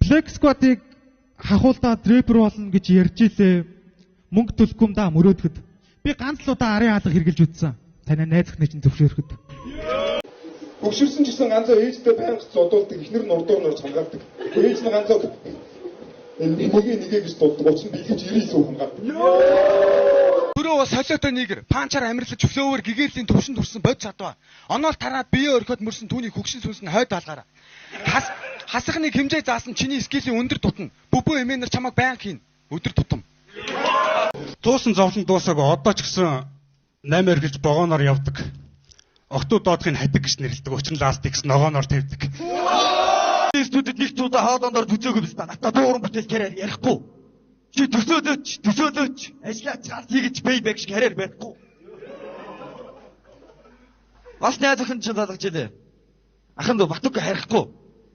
Flex squad-ыг хахуулдаа рэпер болно гэж ярьж илээ. Мөнгө төлөхгүй юм да мөрөөдөхөд. Би ганц л удаа арын хаалга хэрглэж үтсэн. Танай найз өхний чинь зөвшөөрөхөд. Өгшөрсөн ч гэсэн ганцаа ээжтэй байнга зодуулдаг, ихнэр нь урдуур норж хамгаалдаг. Ээж нь ганцаа нэгээ гэж дууддаг. Учир нь бэлгэж 99% хамгаалдаг. Өөрөө бас солиотой нэгэр панчаар амирлаж өсөөвөр гэгэрлийн төвшин төрсөн бод чадваа. Оноол тараад бие өрхөд мөрсөн түүний хөгшин сүнс нь хойд алгаараа. Хасахныг хэмжээ заасан чиний скилийн өндөр тутна. Бүбүү эмээнэр чамайг байнг хийн. Өдөр тутам. Туусан зовлон дуусаагүй одоо ч гэсэн 8 эргэлж богооноор явдаг. Октоо доодхыг хадаг гэж нэрлэдэг. Учир нь ластикс ногооноор тавьдаг. Студид нэг туудаа хаалгандор төцөөгөө биз та. Надад дууран бүтээл карьер ярихгүй. Чи төсөөлөөч. Ажлаа цаалт хийж бэйбэг шиг карьер байхгүй. Бас найз охин ч залгаж илээ. Ахын дөө Батүг харихгүй.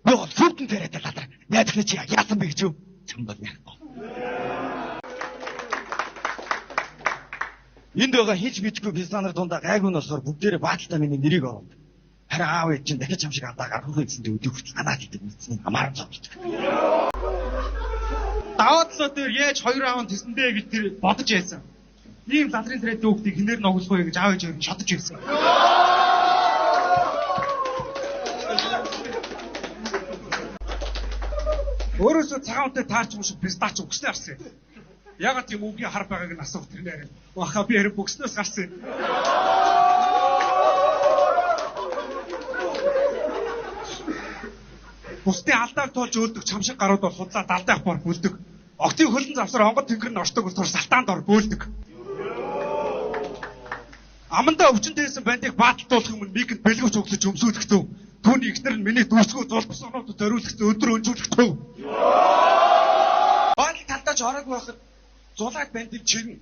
Би бол сүтэн тариад талаа. Найз охин чи яасан бэ гэж юу? Чам бол ярихгүй. Энд байгаа хийж мэдгүй пистанаар дундаа гайгүй носоор бүгдээрээ бааталтаа миний нэрийг оруулдаг. Харин аав ээж чинь дахиж хамшиг алдаа гаргах гэсэн өдөө хүртэл санаад идэг мэдсэн хамаарч зовлдог. Даваадлоо дээр яаж 2 аав тэсэндээ гэж тэр бодож яйсан. Ийм латрын царайд дүүхтийг хинээр нь оглох вэ гэж аав ээж өөр шатаж ирсэн. Өөрөөсөө цагаантай таарч юм шиг пистач өгснээр арсан. Ягаад тийм үгийн хар байгааг нь асуух тэр нэрээ. Баха би хэрэг бөкснөөс гарсан. Бусдын алдааг тоолж өөлдөг чамшиг гарууд бол худлаа далдаа авахаар бүлдэг. Октын хөлн завсар онгод тэнгэр нь оршдог болохоор салтаанд ор бөөлдөг. Амандаа өвчнөдөөсөн бандыг бааталтуулах юм мигэнд бэлгүүч өглөж өмсүүлэхтөө. Түүний ихнэр нь миний дүүсгөө зулбс оноод зориулахдаа өдөр өнжүүлэхтөө. Баатал талдаач орог байхад зулаад бандыг чирнэ.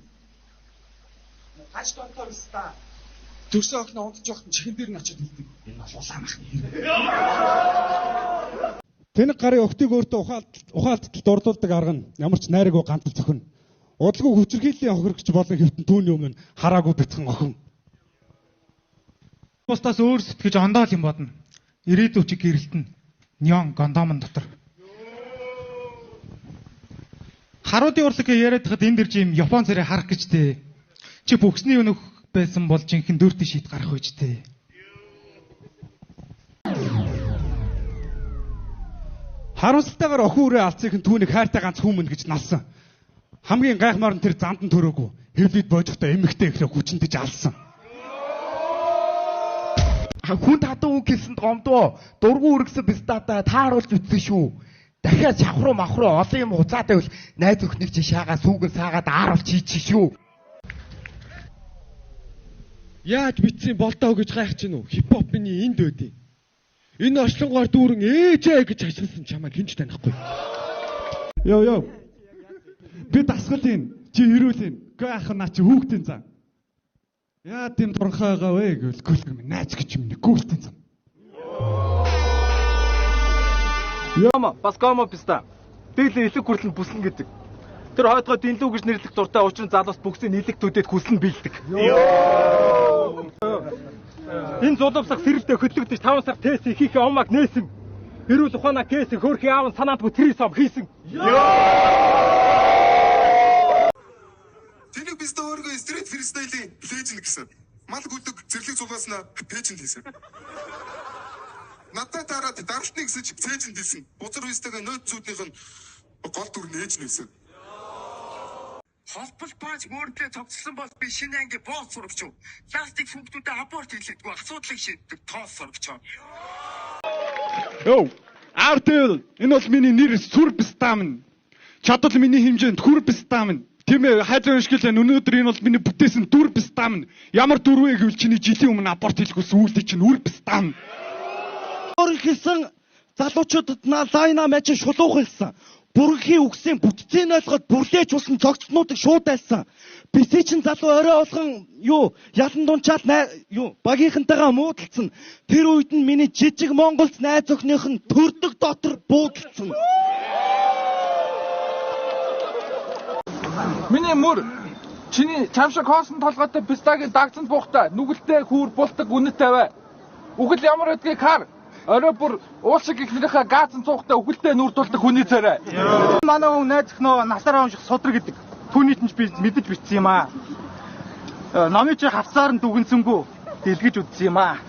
Хаж тонтоо биста. Төрсөн охин унтж явахт чихэн дээр нь очиж хэлдэг. Энэ бол улаан махны хэрэг. Тэнэг гарын охтыг өөртөө ухаалтад дурлуулдаг арга нь ямар ч найраагүй гантал зөхөн. Удалгүй хүчирхийллийн хохирогч болон хэвтэн түүний өмнө хараагүй бяцхан охин. Бусдаас өөр сэтгэж ондоол юм бодно. Ирээдүйн чиг гэрэлтэн Нён гондомон дотор. Харуудын урлагийг яриад хад энэ дэр жим Япон царай харах гэж дээ. Чи бүхсний өнөх байсан бол жинхэнэ дөртөй шийд гарах байж дээ. Харамсалтайгаар охин үрээ алцыг түүнийг хайртай ганц хүмүүн гэж налсан. Хамгийн гайхмаар нь тэр зандан төрөөгүй. Хэвлэд боожохдоо эмэгтэй ихлэ хүчнэж алсан. Хүн татан үг хэлсэнд гомдоо. Дургу үргэсэн пистата тааруулж үтсэн шүү. Дахиад шавхруу махруу олон юм хуцаатай бол найз өхнийг чи шаагаа сүүгэн саагаад ааруулж хийчих шүү. Яаж битсэн болтоо гэж гайхаж гинүү? Хипхоп миний энд өөдөө. Энэ орчлонгоор дүүрэн ээжээ гэж хашилсан чамайг хинч танихгүй. Йоо. Би дасгалын чи ирүүлэн. Гээ ах наа чи хүүхдийн зам. Яа тийм дурхайгаа вэ гэвэл гүлгэн найз гэж юм гүйлтэн зам. Яма, баскомо писта. Дээлээ илэг хүрлэн бүслэн гэдэг. Тэр хойдгоо динлүү гэж нэрлэх дуртай учрын залуус бүгсийн нийлэг төдөд хүслэн бэлдэг. Энэ зулбсах сэрэлдэ хөдлөгдөж 5 сар тест хийхээ омаг нээсэн. Эрүүл ухаанаа кэс хөөрхий аав нь санаандгүй тэрий сом хийсэн. Тэнийг бид өөргөө стрит фристайлийн леженд гэсэн. Мал гүдэг зэрлэг зулгааснаа пэйжэнд хийсэн. Надад дараад даралтны гэсэж цээжэнд хийсэн. Бузар үстэйгээ нөөц зүуднийх нь гол дүр нээж нээсэн. Холбол панч мөрдлөө цогцсон бол би шинэ анги боос сурагч юу. Пластик сүмгтүүдэд аборт хийлэгдгүй асуудлыг шийддэг тоос сурагч юу. Йоо, Артел, энэ бол миний нэр Сүрбстам. Чадвал миний хэмжээнд Хүрбстам. Тийм ээ, хайзан өшгөлэн өнөөдөр энэ бол миний бүтээсэн Дүрбстам. Ямар дүр вэ гэвэл чиний жилийн өмнө аборт хийлгүүлсэн үйлдэл чинь Үрбстам. Өөр хэлсэн залуучуудад лайна мэж шулуух хэлсэн. Бүргийн үгсийн бүтцийг ойлгоод бүрлээж усан цогцнуудыг шууд айлсан. Бисээ чин залуу орой олгон ялан дунчаад багийнхантайгаа муудалцсан. Тэр үед нь миний жижиг Монголд найз охиных нь төрдөг дотор буудалцсан. Миний мөр чиний чамшиг хоосон толгойтой пистагийн дагцанд буухтай нүгэлтэй хүүр булдаг үнэт тавиа. Үгэл ямар гэдгийг хар. Орой бүр уулшиг ихнэрийнхээ газан цуухтай өгөлтэй нүрдүүлдэг хүний царай. Манай хүн найз өхнөө насаараа унших судраг гэдэг. Түүнийт нь би мэдэж бичсэн юм аа. Номын чи хавцаар нь дүгнсэнгүү дэлгэж үтсэн юм аа.